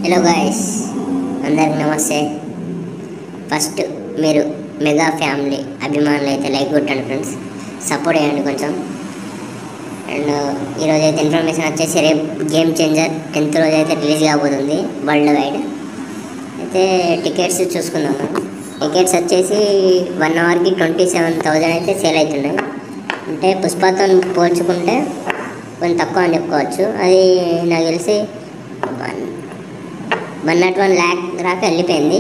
Hello guys, అందరికి నమస్తే. First మీరు మెగా ఫ్యామిలీ అభిమానులు అయితే లైక్ కొట్టండి ఫ్రెండ్స్, సపోర్ట్ చేయండి కొంచెం. అండ్ ఈరోజు అయితే ఇన్ఫర్మేషన్ వచ్చేసి రేపు గేమ్ చేంజర్ 10th రోజు అయితే రిలీజ్ కాబోతుంది వరల్డ్ వైడ్. అయితే టికెట్స్ చూసుకుందాం. టికెట్స్ వచ్చేసి 1 అవర్కి 27,000 అయితే సేల్ అవుతున్నాయి. అంటే పుష్పతో పోల్చుకుంటే కొంచెం తక్కువ అని చెప్పుకోవచ్చు. అది నాకు తెలిసి 101 lakh దాకా వెళ్ళిపోయింది.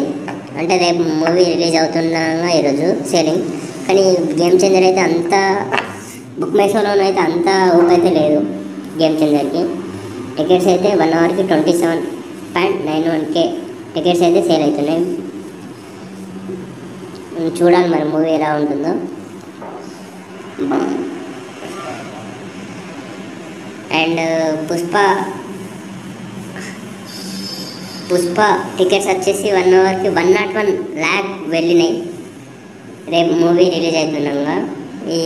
అంటే రేపు మూవీ రిలీజ్ అవుతుండగా ఈరోజు సేలింగ్. కానీ గేమ్ చేంజర్ అయితే అంత బుక్ మై షోలోనూ అయితే అంత ఊపు అయితే లేదు గేమ్ చేంజర్కి. టికెట్స్ అయితే 1 అవర్కి 27.91K టికెట్స్ అయితే సేల్ అవుతున్నాయి. చూడాలి మరి మూవీ ఎలా ఉంటుందో. అండ్ పుష్ప టికెట్స్ వచ్చేసి 1 అవర్కి 101 lakh వెళ్ళినాయి రేపు మూవీ రిలీజ్ అవుతుండగా. ఈ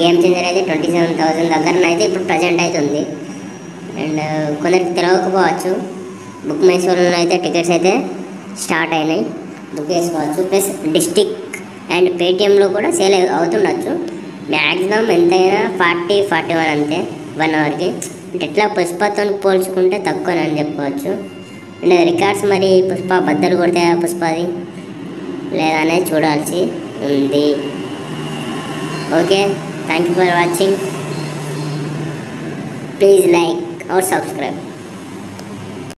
గేమ్ చేంజర్ అయితే 27,000 దగ్గర అయితే ఇప్పుడు ప్రజెంట్ అయితే ఉంది. అండ్ కొందరికి తెలియకపోవచ్చు, బుక్ మై షోలో అయితే టికెట్స్ అయితే స్టార్ట్ అయినాయి, బుక్ చేసుకోవచ్చు. ప్లస్ డిస్టిక్ అండ్ పేటిఎంలో కూడా సేల్ అవుతుండొచ్చు. మ్యాక్సిమం ఎంతైనా 40-41 అంతే 1 అవర్కి. అంటే ఎట్లా పుష్పతో పోల్చుకుంటే తక్కువని చెప్పుకోవచ్చు. అండ్ రికార్డ్స్ మరి పుష్ప బద్దలు కొడతాయా పుష్పది లేదా అనేది చూడాల్సి ఉంది. Okay, thank you for watching. Please like or subscribe.